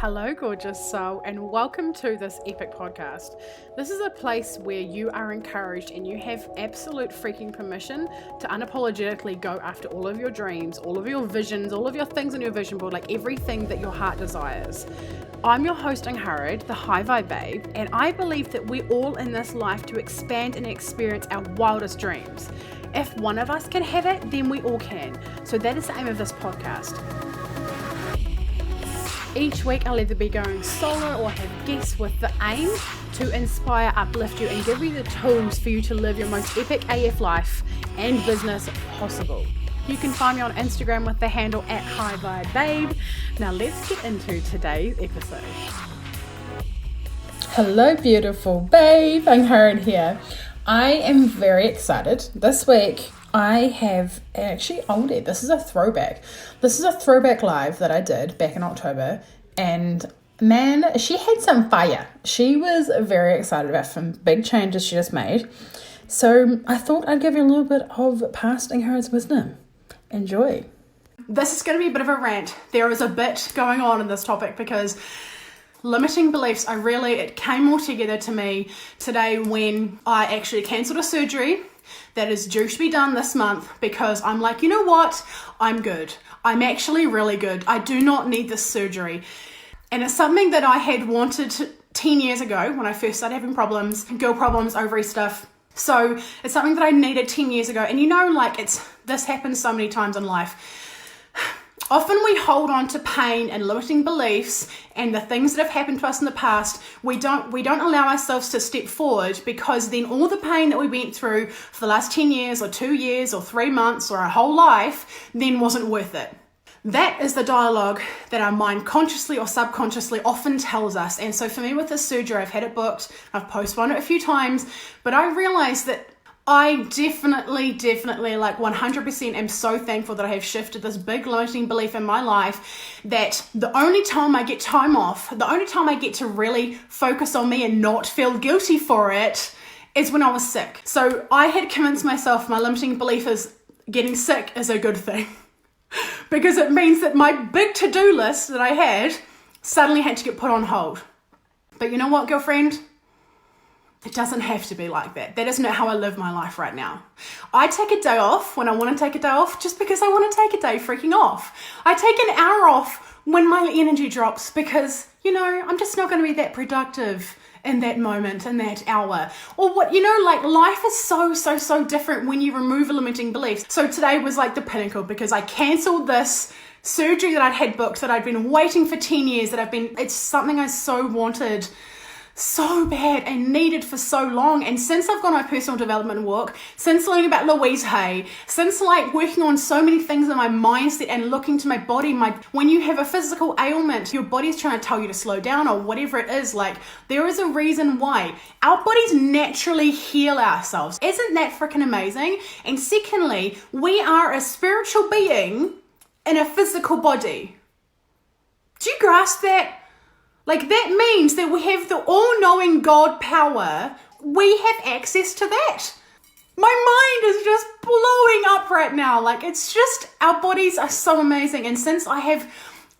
Hello, gorgeous soul, and welcome to this epic podcast. This is a place where you are encouraged and you have absolute freaking permission to unapologetically go after all of your dreams, all of your visions, all of your things on your vision board, like everything that your heart desires. I'm your host, Angharad, the High Vibe Babe, and I believe that we're all in this life to expand and experience our wildest dreams. If one of us can have it, then we all can. So that is the aim of this podcast. Each week I'll either be going solo or have guests with the aim to inspire, uplift you and give you the tools for you to live your most epic AF life and business possible. You can find me on Instagram with the handle @HighVibeBabe. Now let's get into today's episode. Hello beautiful babe, Angharad here. I am very excited. This week I have actually oldie. This is a throwback. This is a throwback live that I did back in October, and man, she had some fire. She was very excited about some big changes she just made. So I thought I'd give you a little bit of past Angharad's wisdom. Enjoy. This is going to be a bit of a rant. There is a bit going on in this topic because limiting beliefs, it came all together to me today when I actually cancelled a surgery that is due to be done this month because I'm like, you know what? I'm good. I'm actually really good. I do not need this surgery. And it's something that I had wanted 10 years ago when I first started having problems, girl problems, ovary stuff. So it's something that I needed 10 years ago. And you know, this happens so many times in life. Often we hold on to pain and limiting beliefs and the things that have happened to us in the past. We don't allow ourselves to step forward because then all the pain that we went through for the last 10 years or 2 years or 3 months or our whole life then wasn't worth it. That is the dialogue that our mind consciously or subconsciously often tells us. And so for me with this surgery, I've had it booked, I've postponed it a few times, but I realized that I definitely, 100% am so thankful that I have shifted this big limiting belief in my life that the only time I get time off, the only time I get to really focus on me and not feel guilty for it is when I was sick. So I had convinced myself my limiting belief is getting sick is a good thing because it means that my big to-do list that I had suddenly had to get put on hold. But you know what, girlfriend? It doesn't have to be like that. That isn't how I live my life right now. I take a day off when I want to take a day off just because I want to take a day freaking off. I take an hour off when my energy drops because, I'm just not going to be that productive in that moment, in that hour. Or life is so different when you remove a limiting belief. So today was like the pinnacle because I cancelled this surgery that I'd had booked that I'd been waiting for 10 years, it's something I so wanted so bad and needed for so long. And since I've gone on my personal development walk, since learning about Louise Hay, since working on so many things in my mindset and looking to my body, when you have a physical ailment, your body's trying to tell you to slow down or whatever it is, there is a reason why. Our bodies naturally heal ourselves. Isn't that freaking amazing? And secondly, we are a spiritual being in a physical body. Do you grasp that? That means that we have the all-knowing God power. We have access to that. My mind is just blowing up right now. It's just, our bodies are so amazing. And since I have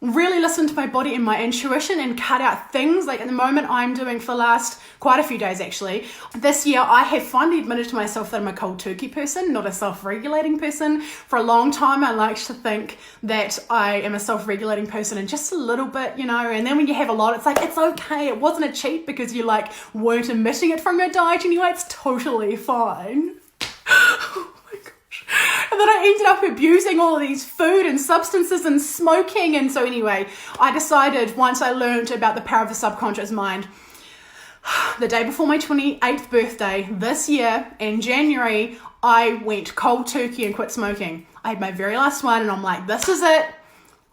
really listened to my body and my intuition and cut out things, at the moment I'm doing for the last quite a few days actually. This year I have finally admitted to myself that I'm a cold turkey person, not a self-regulating person. For a long time I liked to think that I am a self-regulating person and just a little bit, and then when you have a lot, it's okay. It wasn't a cheat because you weren't emitting it from your diet anyway. It's totally fine. And then I ended up abusing all of these food and substances and smoking. And so anyway, I decided once I learned about the power of the subconscious mind, the day before my 28th birthday this year in January, I went cold turkey and quit smoking. I had my very last one and I'm like, this is it.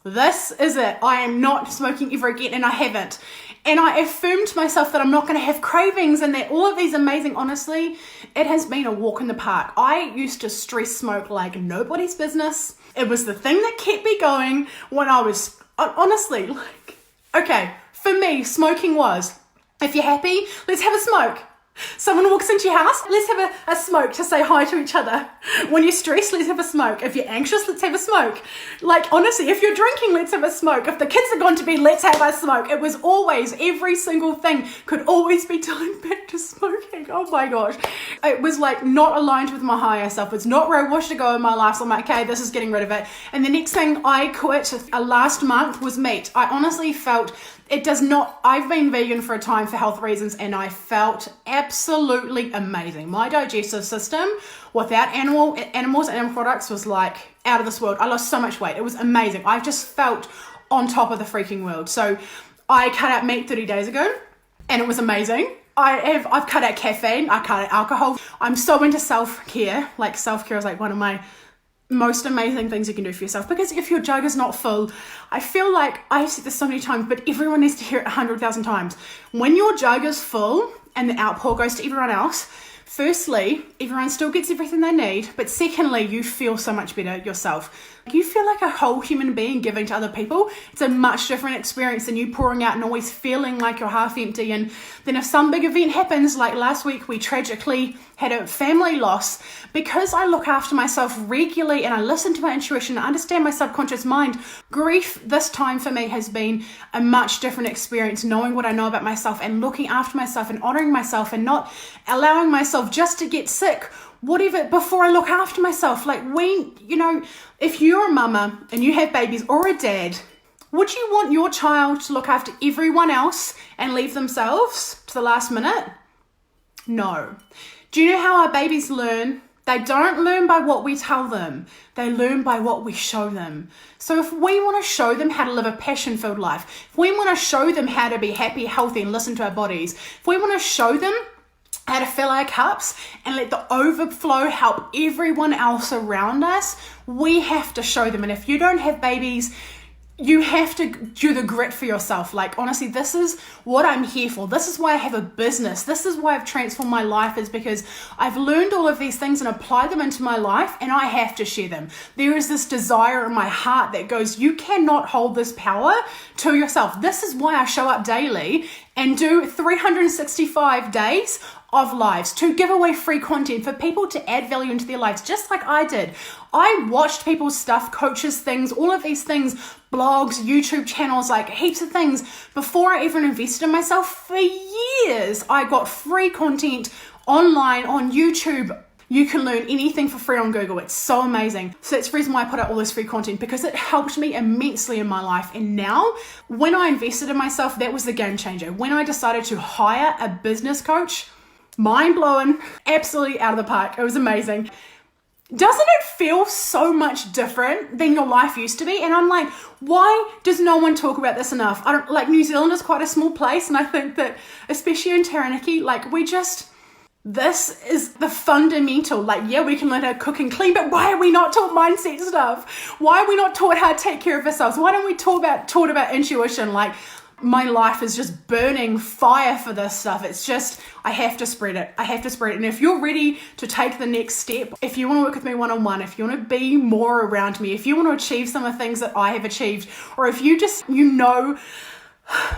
This is it. I am not smoking ever again, and I haven't. And I affirmed to myself that I'm not going to have cravings and that all of these amazing, honestly, it has been a walk in the park. I used to stress smoke like nobody's business. It was the thing that kept me going when I was, honestly, okay, for me, smoking was, if you're happy, let's have a smoke. Someone walks into your house, let's have a smoke to say hi to each other. When you're stressed, let's have a smoke. If you're anxious, let's have a smoke. Like, honestly, if you're drinking, let's have a smoke. If the kids are gone to bed, let's have a smoke. It was always, every single thing could always be tied back to smoking. Oh my gosh. It was like not aligned with my higher self. It's not where I wish to go in my life. So I'm like, okay, this is getting rid of it. And the next thing I quit last month was meat. I honestly felt it does not, I've been vegan for a time for health reasons, and I felt absolutely amazing. My digestive system without animals and animal products was like out of this world. I lost so much weight. It was amazing. I just felt on top of the freaking world. So I cut out meat 30 days ago and it was amazing. I've cut out caffeine. I cut out alcohol. I'm so into self-care. Like, self-care is like one of my most amazing things you can do for yourself, because if your jug is not full, I feel like I've said this so many times, but everyone needs to hear it 100,000 times. When your jug is full and the outpour goes to everyone else, firstly, everyone still gets everything they need, but secondly, you feel so much better yourself. You feel like a whole human being giving to other people. It's a much different experience than you pouring out and always feeling like you're half empty. And then if some big event happens, like last week, we tragically had a family loss. Because I look after myself regularly and I listen to my intuition, I understand my subconscious mind, grief this time for me has been a much different experience, knowing what I know about myself and looking after myself and honoring myself and not allowing myself just to get sick, whatever, before I look after myself. Like, if you're a mama and you have babies, or a dad, would you want your child to look after everyone else and leave themselves to the last minute? No. Do you know how our babies learn? They don't learn by what we tell them. They learn by what we show them. So if we want to show them how to live a passion-filled life, if we want to show them how to be happy, healthy, and listen to our bodies, if we want to show them how to fill our cups and let the overflow help everyone else around us, we have to show them. And if you don't have babies, you have to do the grit for yourself. Like, honestly, this is what I'm here for. This is why I have a business. This is why I've transformed my life, is because I've learned all of these things and applied them into my life, and I have to share them. There is this desire in my heart that goes, you cannot hold this power to yourself. This is why I show up daily and do 365 days of lives, to give away free content for people to add value into their lives, just like I did. I watched people's stuff, coaches, things, all of these things, blogs, YouTube channels, like heaps of things. Before I even invested in myself, for years, I got free content online on YouTube. You can learn anything for free on Google. It's so amazing. So that's the reason why I put out all this free content, because it helped me immensely in my life. And now, when I invested in myself, that was the game changer. When I decided to hire a business coach, mind blowing, absolutely out of the park. It was amazing. Doesn't it feel so much different than your life used to be? And I'm like, why does no one talk about this enough? New Zealand is quite a small place, and I think that, especially in Taranaki, this is the fundamental. We can learn how to cook and clean, but why are we not taught mindset stuff? Why are we not taught how to take care of ourselves? Why don't we taught about intuition? My life is just burning fire for this stuff. It's just, I have to spread it. And if you're ready to take the next step, if you want to work with me one-on-one, if you want to be more around me, if you want to achieve some of the things that I have achieved, or if you just,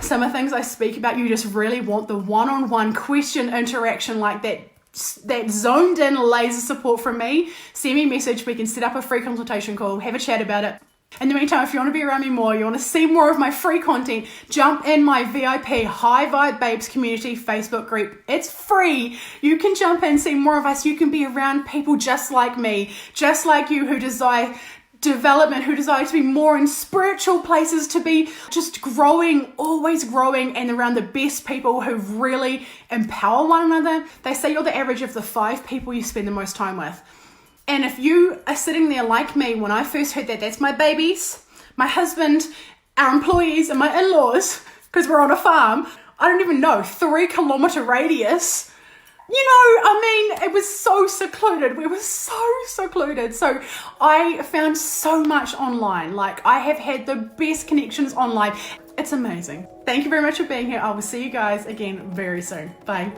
some of the things I speak about, you just really want the one-on-one question interaction like that zoned in laser support from me, send me a message. We can set up a free consultation call, have a chat about it. In the meantime, if you want to be around me more, you want to see more of my free content, jump in my VIP High Vibe Babes community Facebook group. It's free. You can jump in, see more of us. You can be around people just like me, just like you, who desire development, who desire to be more in spiritual places, to be just growing, always growing, and around the best people who really empower one another. They say you're the average of the 5 people you spend the most time with. And if you are sitting there like me, when I first heard that, that's my babies, my husband, our employees, and my in-laws, because we're on a farm, I don't even know, 3-kilometer radius. It was so secluded. We were so secluded. So I found so much online. I have had the best connections online. It's amazing. Thank you very much for being here. I will see you guys again very soon. Bye.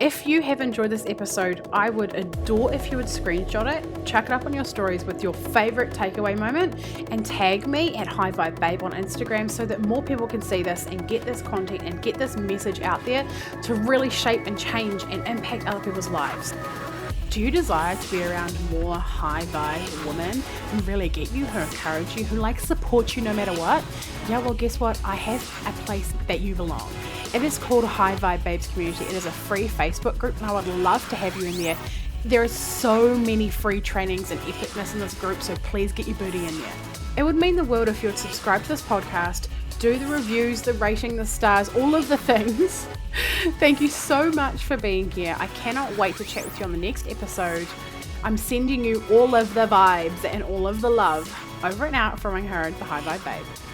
If you have enjoyed this episode, I would adore if you would screenshot it, chuck it up on your stories with your favorite takeaway moment, and tag me at High Vibe Babe on Instagram so that more people can see this and get this content and get this message out there to really shape and change and impact other people's lives. Do you desire to be around more high vibe women who really get you, who encourage you, who support you no matter what? Yeah, well, guess what? I have a place that you belong. It is called High Vibe Babes Community. It is a free Facebook group and I would love to have you in there. There are so many free trainings and epicness in this group, so please get your booty in there. It would mean the world if you would subscribe to this podcast, do the reviews, the rating, the stars, all of the things. Thank you so much for being here. I cannot wait to chat with you on the next episode. I'm sending you all of the vibes and all of the love. Over and out from her, the High Vibe Babe.